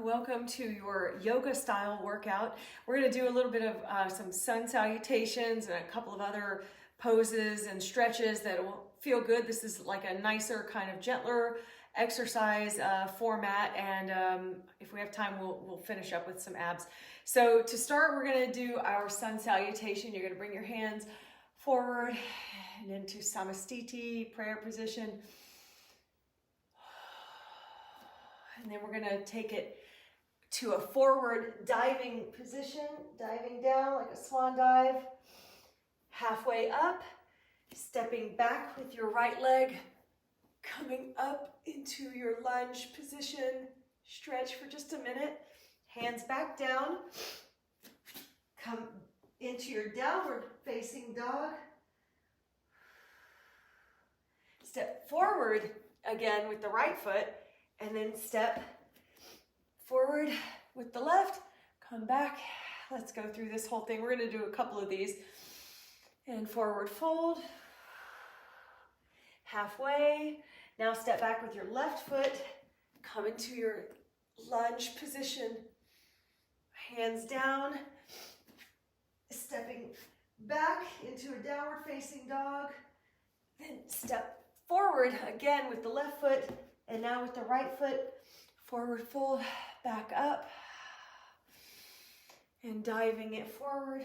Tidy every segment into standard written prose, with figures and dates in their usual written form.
welcome to your yoga style workout. We're going to do a little bit of some sun salutations and a couple of other poses and stretches that will feel good. This is like a nicer, kind of gentler exercise format, and if we have time, we'll finish up with some abs. So to start, we're going to do our sun salutation. You're going to bring your hands forward and into Samastiti, prayer position. And then we're going to take it to a forward diving position, diving down like a swan dive, halfway up, stepping back with your right leg, coming up into your lunge position. Stretch for just a minute, hands back down, come into your downward facing dog. Step forward again with the right foot, and then step forward with the left, come back. Let's go through this whole thing. We're going to do a couple of these. And forward fold, halfway. Now step back with your left foot, come into your lunge position, hands down, stepping back into a downward facing dog, then step forward again with the left foot, and now with the right foot, forward fold, back up, and diving it forward,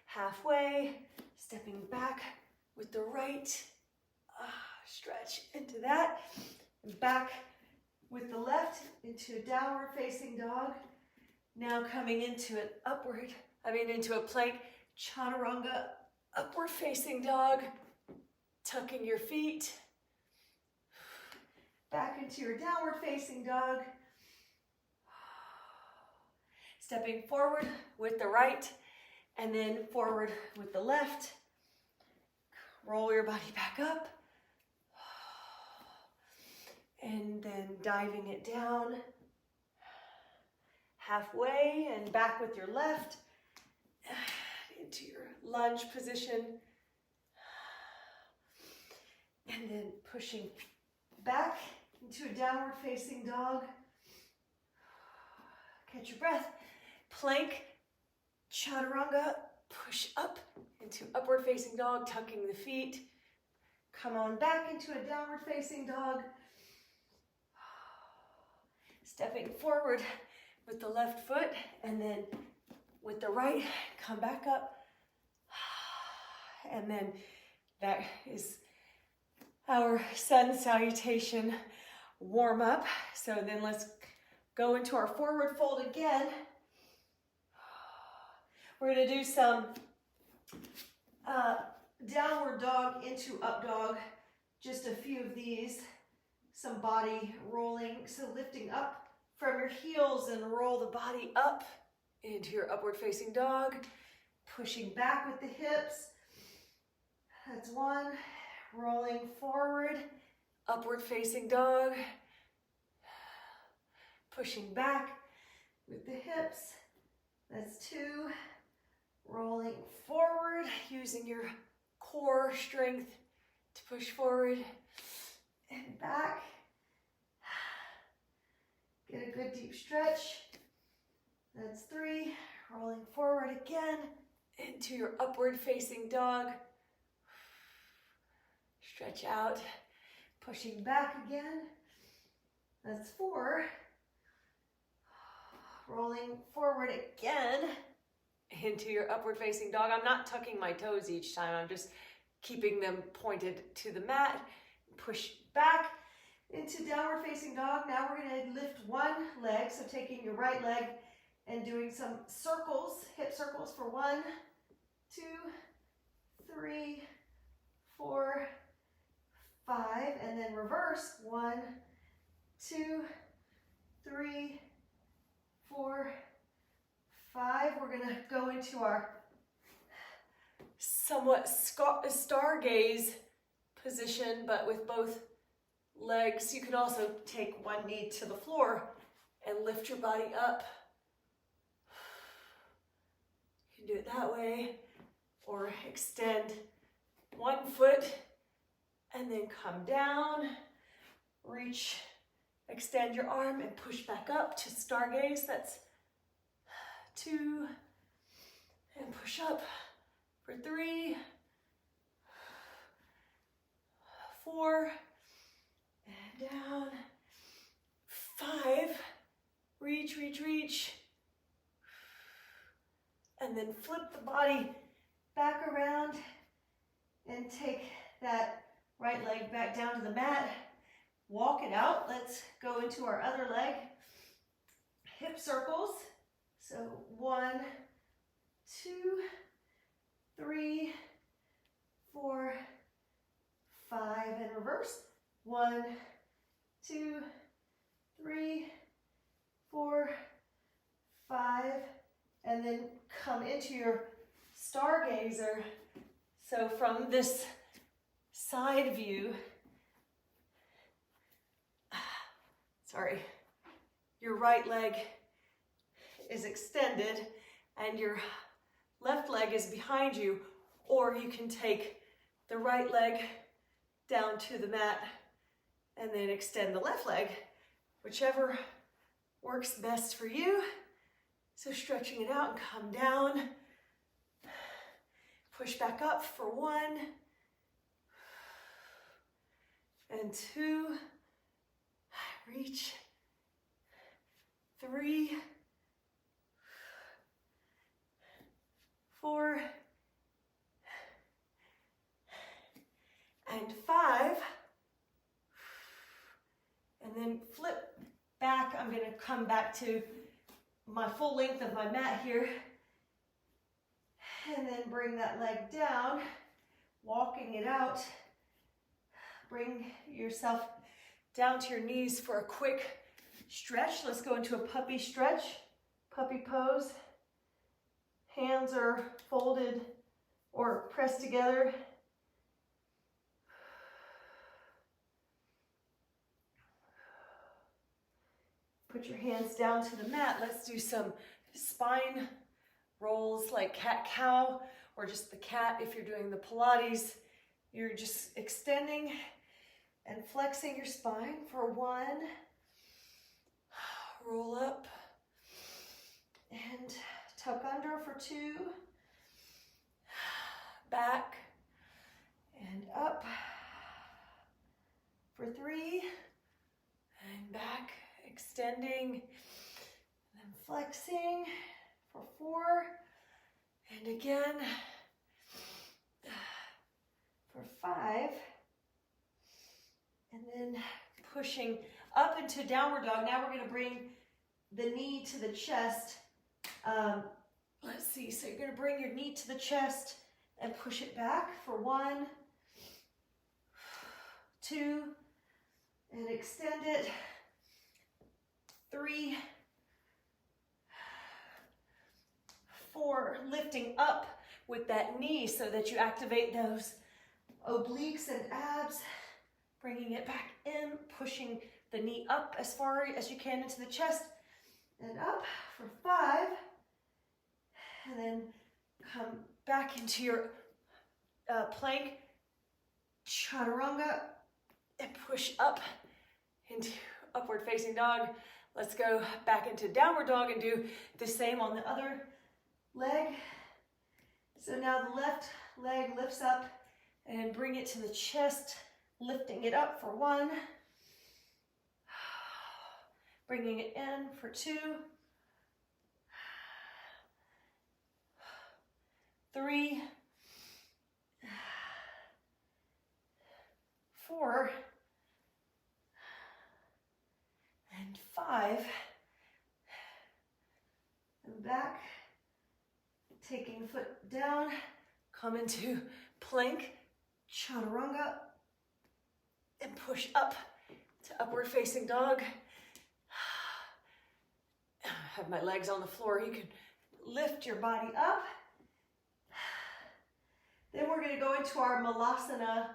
halfway, stepping back with the right, stretch into that, and back with the left into a downward facing dog. Now coming into an into a plank, chaturanga, upward facing dog, tucking your feet, back into your downward facing dog, stepping forward with the right, and then forward with the left. Roll your body back up, and then diving it down, halfway, and back with your left, into your lunge position, and then pushing back into a downward facing dog. Catch your breath. Plank, chaturanga, push up into upward facing dog, tucking the feet. Come on back into a downward facing dog. Stepping forward with the left foot, and then with the right, come back up. And then that is our sun salutation warm up. So then let's go into our forward fold again. We're going to do some downward dog into up dog, just a few of these, some body rolling, so lifting up from your heels and roll the body up into your upward facing dog, pushing back with the hips. That's one. Rolling forward, upward facing dog, pushing back with the hips. That's two. Rolling forward, using your core strength to push forward and back. Get a good deep stretch. That's three. Rolling forward again into your upward facing dog. Stretch out, pushing back again. That's four. Rolling forward again into your upward facing dog. I'm not tucking my toes each time. I'm just keeping them pointed to the mat. Push back into downward facing dog. Now we're going to lift one leg. So taking your right leg and doing some circles, hip circles for 1, 2, 3, 4, 5, and then reverse. 1, 2, 3, 4, 5. We're going to go into our somewhat stargaze position, but with both legs. You can also take one knee to the floor and lift your body up. You can do it that way, or extend one foot and then come down, reach Extend your arm and push back up to stargaze. That's 2. And push up for 3, 4, and down, 5, reach, reach, reach, and then flip the body back around and take that right leg back down to the mat, walk it out. Let's go into our other leg, hip circles. So 1, 2, 3, 4, 5, and reverse. 1, 2, 3, 4, 5, and then come into your stargazer. So from this side view, sorry, your right leg is extended and your left leg is behind you, or you can take the right leg down to the mat and then extend the left leg, whichever works best for you. So stretching it out and come down, push back up for 1 and 2, reach, 3, 4, and 5, and then flip back. I'm going to come back to my full length of my mat here, and then bring that leg down, walking it out. Bring yourself down to your knees for a quick stretch. Let's go into a puppy stretch, puppy pose. Hands are folded or pressed together. Put your hands down to the mat. Let's do some spine rolls like cat-cow, or just the cat if you're doing the Pilates. You're just extending and flexing your spine for 1. Roll up and tuck under for 2. Back and up for 3. And back, extending, and then flexing for 4. And again for 5. And then pushing up into downward dog. Now we're going to bring the knee to the chest. Let's see. So you're going to bring your knee to the chest and push it back for 1, 2, and extend it. 3, 4, lifting up with that knee so that you activate those obliques and abs. Bringing it back in, pushing the knee up as far as you can into the chest, and up for 5, and then come back into your plank, chaturanga, and push up into upward facing dog. Let's go back into downward dog and do the same on the other leg. So now the left leg lifts up and bring it to the chest, lifting it up for 1, bringing it in for 2, 3, 4, and 5, and back, taking the foot down, come into plank, chaturanga, and push up to upward facing dog. Have my legs on the floor. You can lift your body up. Then we're going to go into our malasana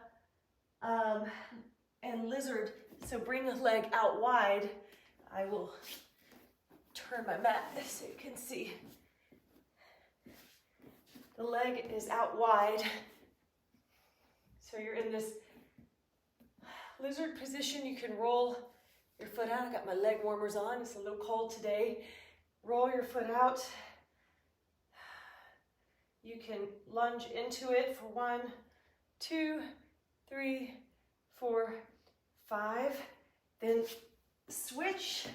and lizard. So bring the leg out wide. I will turn my mat so you can see. The leg is out wide. So you're in this lizard position. You can roll your foot out. I got my leg warmers on. It's a little cold today. Roll your foot out. You can lunge into it for 1, 2, 3, 4, 5. Then switch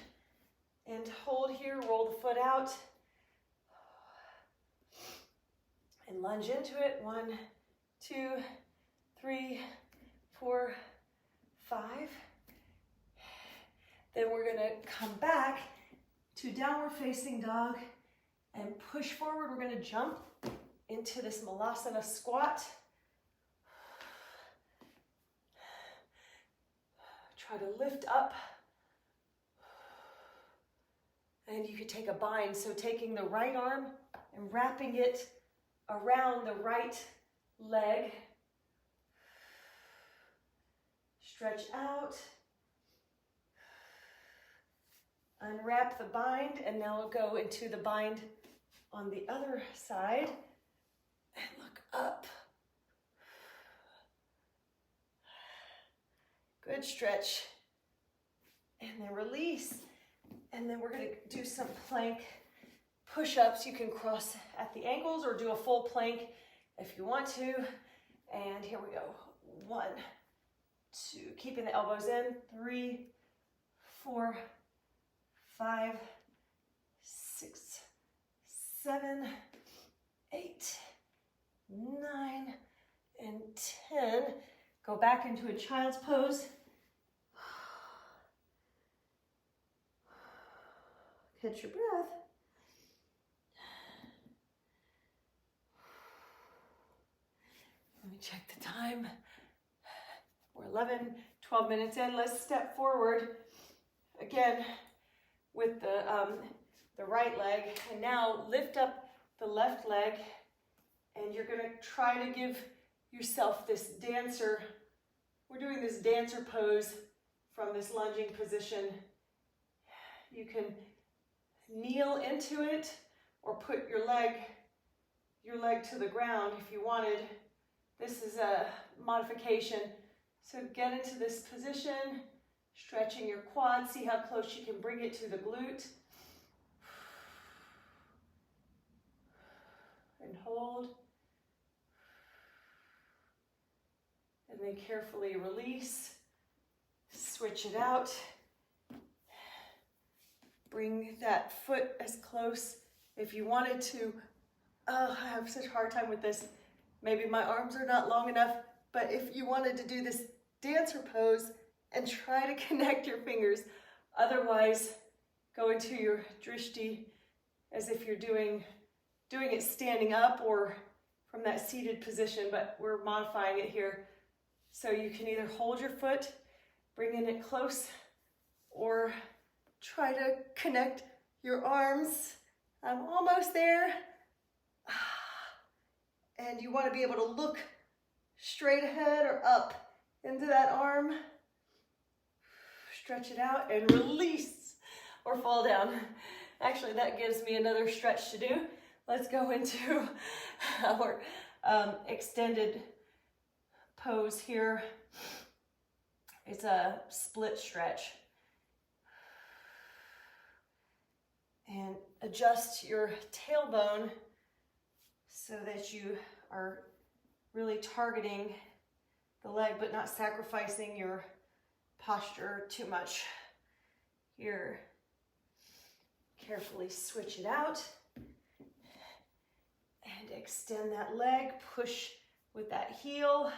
and hold here. Roll the foot out. And lunge into it. 1, 2, 3, 4, 5. Then we're gonna come back to downward facing dog and push forward. We're gonna jump into this Malasana squat. Try to lift up. And you could take a bind. So taking the right arm and wrapping it around the right leg. Stretch out. Unwrap the bind, and now we'll go into the bind on the other side. And look up. Good stretch. And then release. And then we're going to do some plank push-ups. You can cross at the ankles or do a full plank if you want to. And here we go. 1, 2, keeping the elbows in. 3, 4, 5, 6, 7, 8, 9, and 10. Go back into a child's pose. Catch your breath. Let me check the time. We're 11, 12 minutes in. Let's step forward again with the right leg. And now lift up the left leg, and you're going to try to give yourself this dancer. We're doing this dancer pose from this lunging position. You can kneel into it or put your leg to the ground if you wanted. This is a modification. So get into this position, stretching your quad. See how close you can bring it to the glute. And hold. And then carefully release. Switch it out. Bring that foot as close. If you wanted to, I have such a hard time with this. Maybe my arms are not long enough, but if you wanted to do this dancer pose and try to connect your fingers, otherwise go into your drishti as if you're doing it standing up or from that seated position, but we're modifying it here. So you can either hold your foot, bringing it close, or try to connect your arms. I'm almost there. And you want to be able to look straight ahead or up into that arm. Stretch it out and release or fall down. Actually, that gives me another stretch to do. Let's go into our extended pose here. It's a split stretch. And adjust your tailbone so that you are really targeting the leg but not sacrificing your posture too much. Here, carefully switch it out and extend that leg. Push with that heel.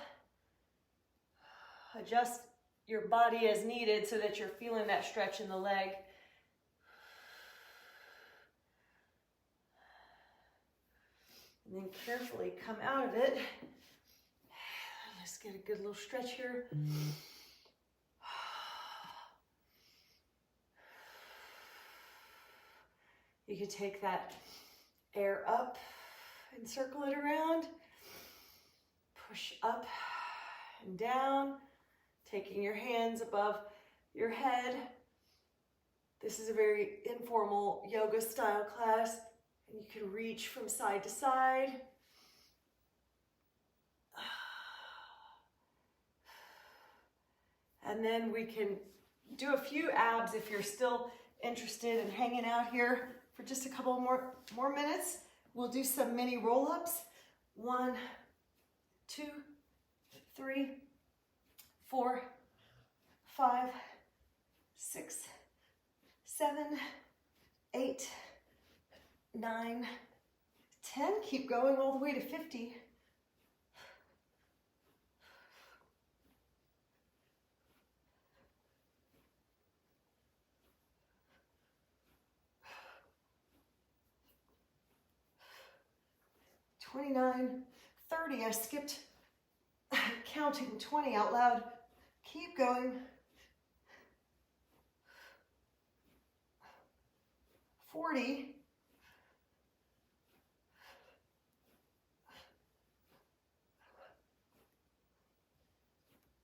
Adjust your body as needed so that you're feeling that stretch in the leg. And then carefully come out of it. Let's get a good little stretch here. You can take that air up and circle it around. Push up and down, taking your hands above your head. This is a very informal yoga style class. And you can reach from side to side. And then we can do a few abs if you're still interested in hanging out here for just a couple more minutes. We'll do some mini roll-ups. 1, 2, 3, 4, 5, 6, 7, 8, 9, 10. Keep going all the way to 50. 29, 30. I skipped counting 20 out loud. Keep going. 40.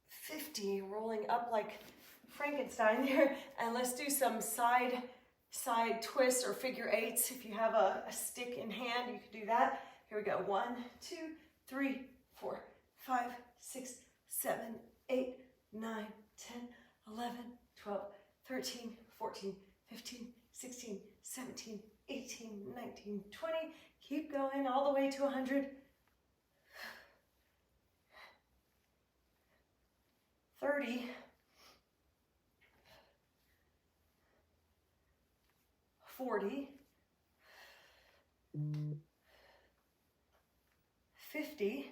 50. Rolling up like Frankenstein there. And let's do some side twists or figure eights. If you have a stick in hand, you can do that. Here we go. 1, 2, 3, 4, 5, 6, 7, 8, 9, 10, 11, 12, 13, 14, 15, 16, 17, 18, 19, 20. Keep going all the way to 100. 30. 40. 50.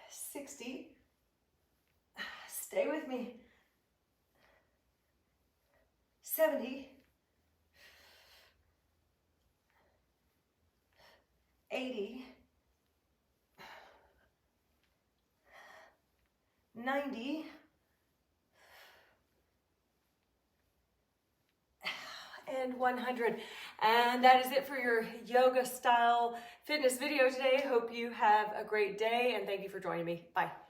60. Stay with me. 70. 80. 90. And 100. And that is it for your yoga style fitness video today. Hope you have a great day and thank you for joining me. Bye.